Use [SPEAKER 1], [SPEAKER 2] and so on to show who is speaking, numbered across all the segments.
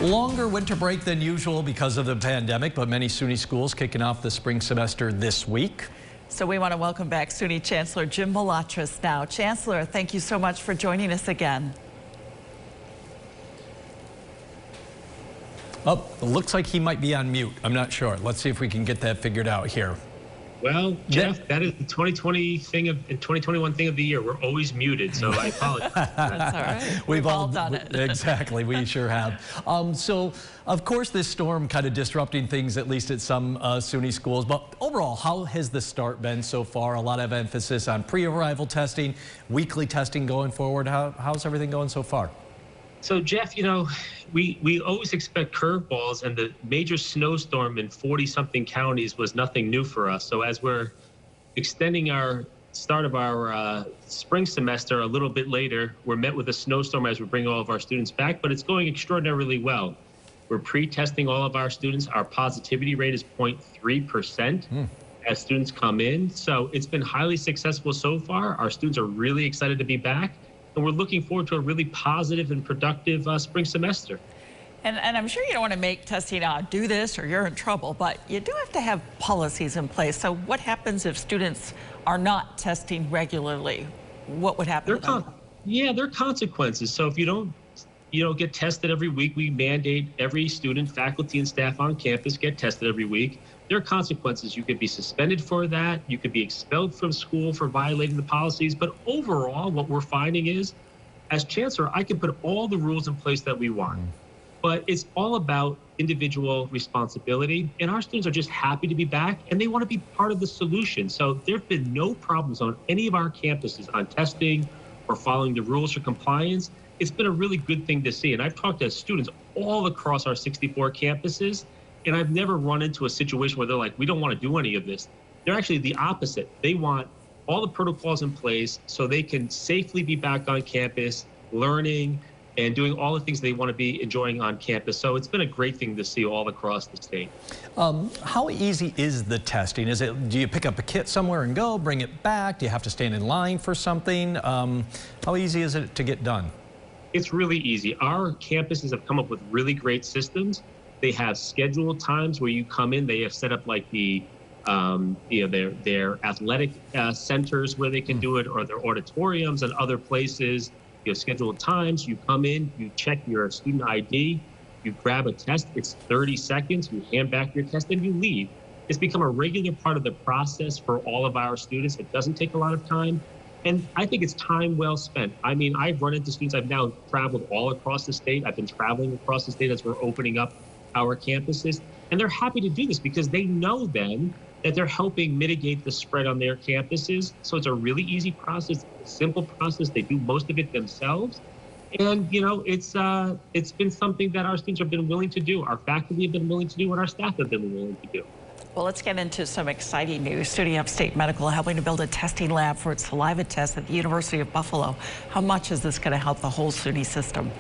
[SPEAKER 1] Longer winter break than usual because of the pandemic, but many SUNY schools kicking off the spring semester this week.
[SPEAKER 2] So we want to welcome back SUNY Chancellor Jim Malatras now. Chancellor, thank you so much for joining us again.
[SPEAKER 1] Oh, it looks like he might be on mute. I'm not sure. Let's see if we can get that figured out here.
[SPEAKER 3] Well, Jeff, that is the 2020 thing of 2021 thing of the year. We're always muted, so I apologize.
[SPEAKER 2] That's all right. We've all done it.
[SPEAKER 1] Exactly, we sure have. So, of course, this storm kind of disrupting things, at least at some SUNY schools. But overall, how has the start been so far? A lot of emphasis on pre-arrival testing, weekly testing going forward. How's everything going so far?
[SPEAKER 3] So, Jeff, you know, we always expect curveballs, and the major snowstorm in 40-something counties was nothing new for us. So as we're extending our start of our spring semester a little bit later, we're met with a snowstorm as we bring all of our students back, but it's going extraordinarily well. We're pre-testing all of our students. Our positivity rate is 0.3% as students come in. So it's been highly successful so far. Our students are really excited to be back, and we're looking forward to a really positive and productive spring semester.
[SPEAKER 2] And I'm sure you don't want to make testing do this or you're in trouble, but you do have to have policies in place. So what happens if students are not testing regularly? What would happen to them?
[SPEAKER 3] Yeah, there are consequences. So if you don't get tested every week, we mandate every student, faculty, and staff on campus get tested every week. There are consequences. You could be suspended for that. You could be expelled from school for violating the policies. But overall, what we're finding is, as chancellor, I can put all the rules in place that we want. But it's all about individual responsibility. And our students are just happy to be back, and they want to be part of the solution. So there have been no problems on any of our campuses on testing or following the rules for compliance. It's been a really good thing to see. And I've talked to students all across our 64 campuses, and I've never run into a situation where they're like, we don't want to do any of this. They're actually the opposite. They want all the protocols in place so they can safely be back on campus, learning, and doing all the things they want to be enjoying on campus. So it's been a great thing to see all across the state.
[SPEAKER 1] How easy is the testing? Do you pick up a kit somewhere and go, bring it back? Do you have to stand in line for something? How easy is it to get done?
[SPEAKER 3] It's really easy. Our campuses have come up with really great systems. They have scheduled times where you come in. They have set up like the their athletic centers where they can do it, or their auditoriums and other places. You have scheduled times. You come in, you check your student ID, you grab a test. It's 30 seconds. You hand back your test and you leave. It's become a regular part of the process for all of our students. It doesn't take a lot of time. And I think it's time well spent. I mean, I've run into students. I've now traveled all across the state. I've been traveling across the state as we're opening up our campuses. And they're happy to do this because they know then that they're helping mitigate the spread on their campuses. So it's a really easy process, a simple process. They do most of it themselves. And, you know, it's been something that our students have been willing to do. Our faculty have been willing to do, and our staff have been willing to do.
[SPEAKER 2] Well, let's get into some exciting news. SUNY Upstate Medical helping to build a testing lab for its saliva test at the University of Buffalo. How much is this going to help the whole SUNY system?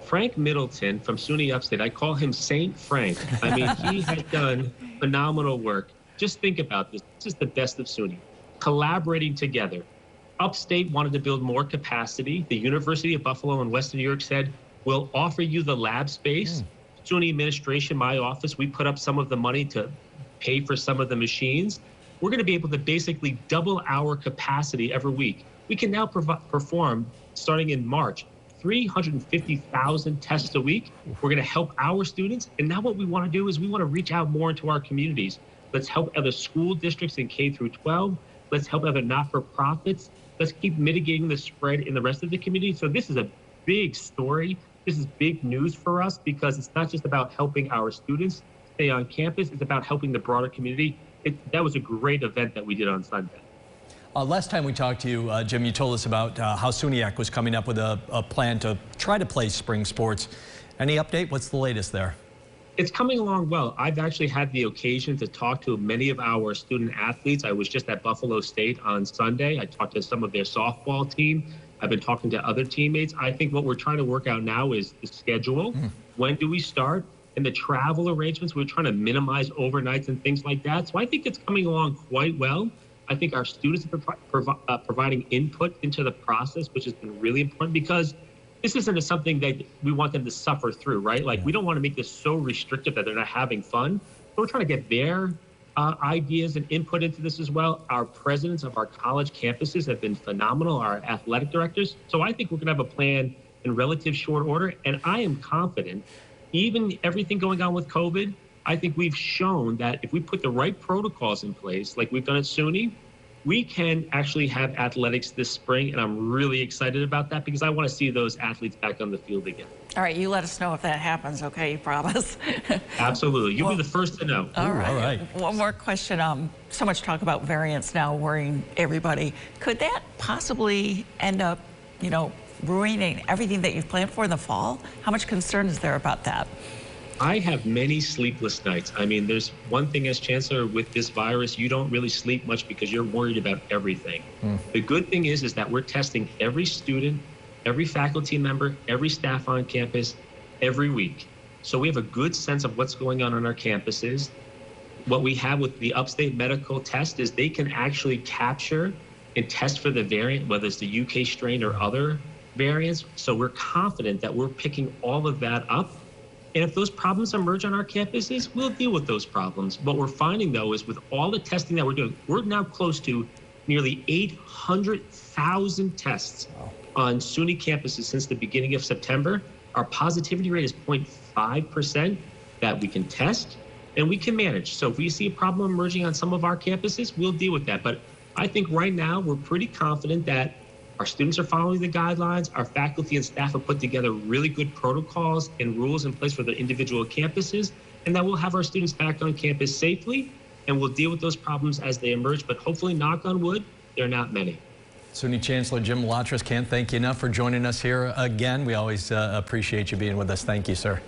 [SPEAKER 3] Frank Middleton from SUNY Upstate, I call him Saint Frank. I mean, he has done phenomenal work. Just think about this. This is the best of SUNY. Collaborating together. Upstate wanted to build more capacity. The University of Buffalo in Western New York said, we'll offer you the lab space. SUNY administration, my office, we put up some of the money to pay for some of the machines. We're going to be able to basically double our capacity every week. We can now perform, starting in March, 350,000 tests a week. We're going to help our students. And now what we want to do is we want to reach out more into our communities. Let's help other school districts in K through 12. Let's help other not-for-profits. Let's keep mitigating the spread in the rest of the community. So this is a big story. This is big news for us because it's not just about helping our students stay on campus. It's about helping the broader community. That was a great event that we did on Sunday.
[SPEAKER 1] Last time we talked to you, Jim, you told us about how SUNYAC was coming up with a plan to try to play spring sports. Any update? What's the latest there?
[SPEAKER 3] It's coming along well. I've actually had the occasion to talk to many of our student athletes. I was just at Buffalo State on Sunday. I talked to some of their softball team. I've been talking to other teammates. I think what we're trying to work out now is the schedule. When do we start? And the travel arrangements. We're trying to minimize overnights and things like that. So I think it's coming along quite well. I think our students are providing input into the process, which has been really important because this isn't something that we want them to suffer through, right? Like, we don't want to make this so restrictive that they're not having fun. So we're trying to get their ideas and input into this as well. Our presidents of our college campuses have been phenomenal, our athletic directors. So I think we're going to have a plan in relative short order. And I am confident, even everything going on with COVID, I think we've shown that if we put the right protocols in place, like we've done at SUNY, we can actually have athletics this spring, and I'm really excited about that because I want to see those athletes back on the field again.
[SPEAKER 2] All right, you let us know if that happens, okay? You promise?
[SPEAKER 3] Absolutely. You'll be the first to know.
[SPEAKER 2] All right.
[SPEAKER 1] All right.
[SPEAKER 2] One more question. So much talk about variants now worrying everybody. Could that possibly end up, ruining everything that you've planned for in the fall? How much concern is there about that?
[SPEAKER 3] I have many sleepless nights. I mean, there's one thing as chancellor with this virus, you don't really sleep much because you're worried about everything. The good thing is that we're testing every student, every faculty member, every staff on campus every week. So we have a good sense of what's going on our campuses. What we have with the upstate medical test is they can actually capture and test for the variant, whether it's the UK strain or other variants. So we're confident that we're picking all of that up. And if those problems emerge on our campuses, we'll deal with those problems. What we're finding, though, is with all the testing that we're doing, we're now close to nearly 800,000 tests on SUNY campuses since the beginning of September. Our positivity rate is 0.5% that we can test and we can manage. So if we see a problem emerging on some of our campuses, we'll deal with that. But I think right now we're pretty confident that our students are following the guidelines. Our faculty and staff have put together really good protocols and rules in place for the individual campuses, and that we'll have our students back on campus safely, and we'll deal with those problems as they emerge. But hopefully, knock on wood, there are not many.
[SPEAKER 1] SUNY Chancellor Jim Malatras, can't thank you enough for joining us here again. We always appreciate you being with us. Thank you, sir.